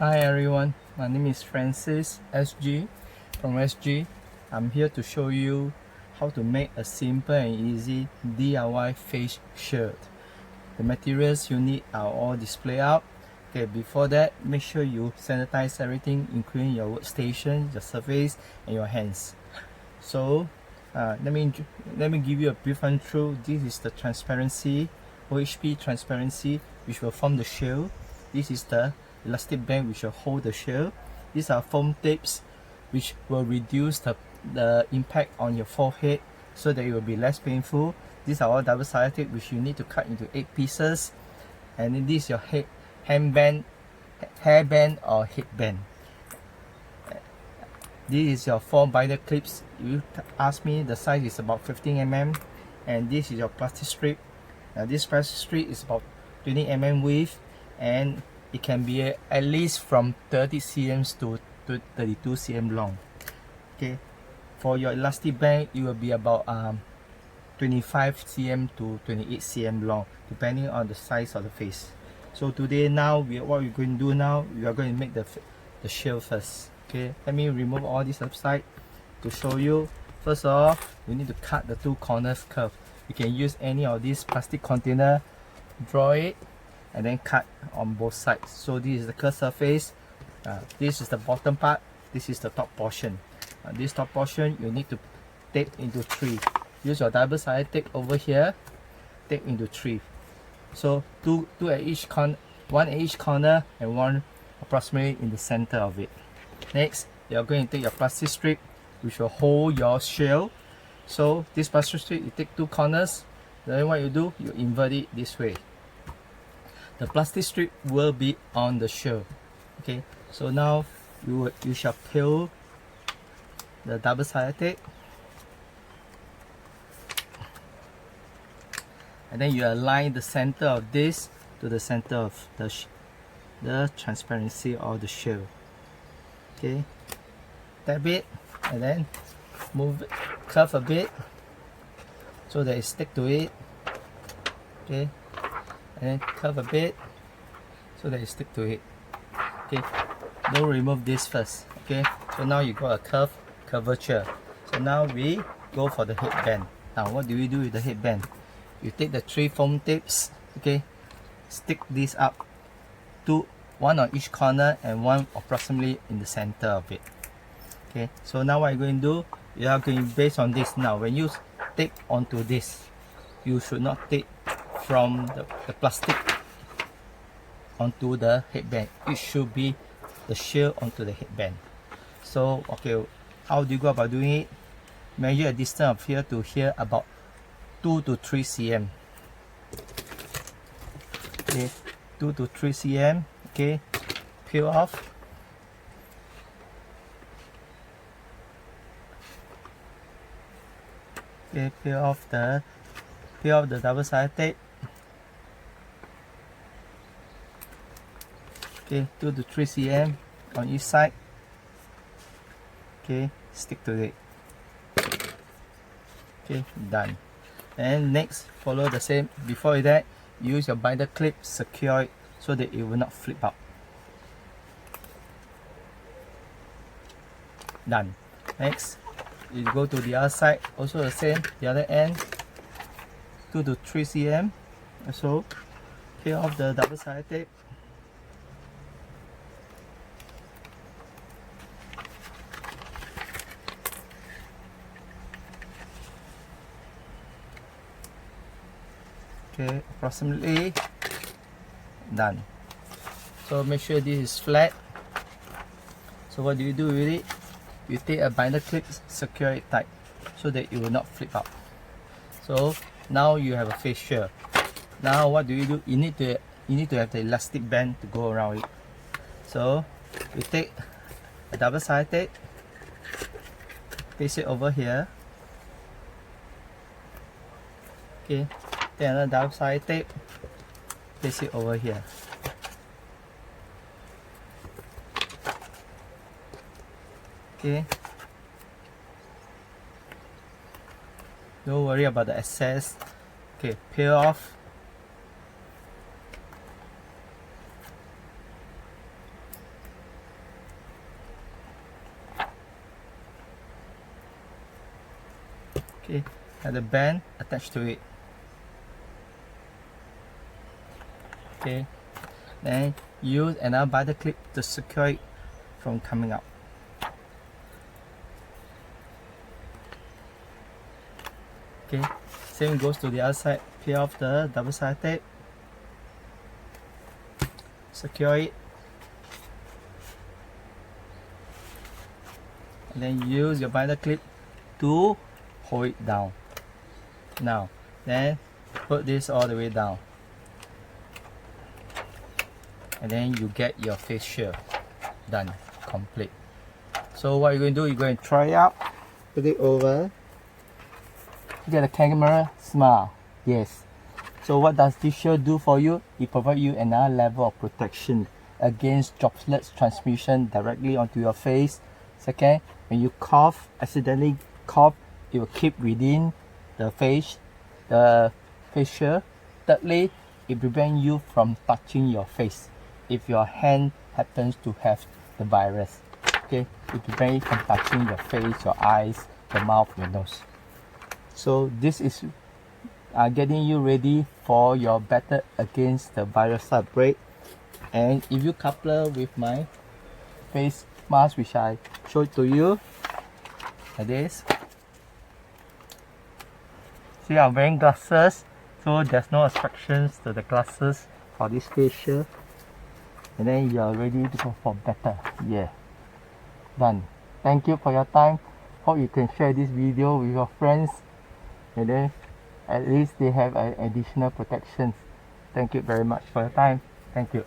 Hi everyone, my name is Francis SG from SG. I'm here to show you how to make a simple and easy DIY face shield. The materials you need are all displayed out. Okay, before that, make sure you sanitize everything, including your workstation, your surface, and your hands. So let me give you a brief run through. This is the transparency, OHP transparency, which will form the shield. This is the elastic band which will hold the shield. These are foam tapes which will reduce the impact on your forehead so that it will be less painful. These are all double-sided tape which you need to cut into 8 pieces. And then this is your hairband or headband. This is your 4 binder clips. You ask me, the size is about 15 mm, and this is your plastic strip. Now this plastic strip is about 20 mm width, and it can be at least from 30 cm to 32 cm long. Okay, for your elastic band, it will be about 25 cm to 28 cm long, depending on the size of the face. So today, what we're going to do now, we are going to make the shield first. Okay, let me remove all this outside to show you. First off, you need to cut the 2 corners curve. You can use any of these plastic container, draw it, and then cut on both sides. So this is the curved surface. This is the bottom part. This is the top portion. This top portion you need to tape into 3. Use your double-sided tape over here. Tape into 3. So two at each corner, 1 at each corner, and 1 approximately in the center of it. Next, you are going to take your plastic strip, which will hold your shield. So this plastic strip, you take 2 corners. Then what you do, you invert it this way. The plastic strip will be on the shield. Okay, so now you shall peel the double-sided tape, and then you align the center of this to the center of the transparency of the shield. Okay, tap it and then move it, curve a bit so that it stick to it. Okay, and then curve a bit so that it stick to it. Okay, don't remove this first. Okay, so now you got a curvature. So now we go for the headband. Now what do we do with the headband? You take the 3 foam tapes. Okay, stick these up, 1 on each corner and 1 approximately in the center of it. Okay, so now what you're going to do, you are going based on this. Now when you tape onto this, you should not tape from the plastic onto the headband. It should be the shield onto the headband. So okay, how do you go about doing it? Measure a distance of here to here about 2 to 3 cm. Okay, 2 to 3 cm. Okay, peel off. Okay, peel off the double-sided tape. Okay, 2 to 3 cm on each side. Okay, stick to it. Okay, done. And next, follow the same. Before that, use your binder clip, secure it so that it will not flip out. Done. Next, you go to the other side, also the same, the other end, 2 to 3 cm. So peel off the double-sided tape. Okay, approximately done. So make sure this is flat. So what do you do with it? You take a binder clip, secure it tight so that it will not flip out. So now you have a face shield. Now what do? You need to have the elastic band to go around it. So you take a double-sided tape, place it over here. Okay, take another double-sided tape, place it over here. Okay, don't worry about the excess. Okay, peel off. Okay, and the band attached to it. Okay, then use another binder clip to secure it from coming out. Okay, same goes to the other side. Peel off the double-sided tape, secure it, and then use your binder clip to hold it down. Now, then put this all the way down, and then you get your face shield done, complete. So what you're going to do, you're going to try it out, put it over, get a camera, smile, yes. So what does this shield do for you? It provides you another level of protection against droplets transmission directly onto your face. Second, when you cough, accidentally cough, it will keep within the face shield. Thirdly, it prevents you from touching your face if your hand happens to have the virus. Okay, it prevents you from touching your face, your eyes, your mouth, your nose. So this is getting you ready for your battle against the virus outbreak. And if you couple with my face mask, which I showed to you, like this. See, I'm wearing glasses, so there's no obstructions to the glasses for this facial. And then you are ready to go for battle. Yeah, done. Thank you for your time. Hope you can share this video with your friends, and then at least they have additional protections. Thank you very much for your time. Thank you.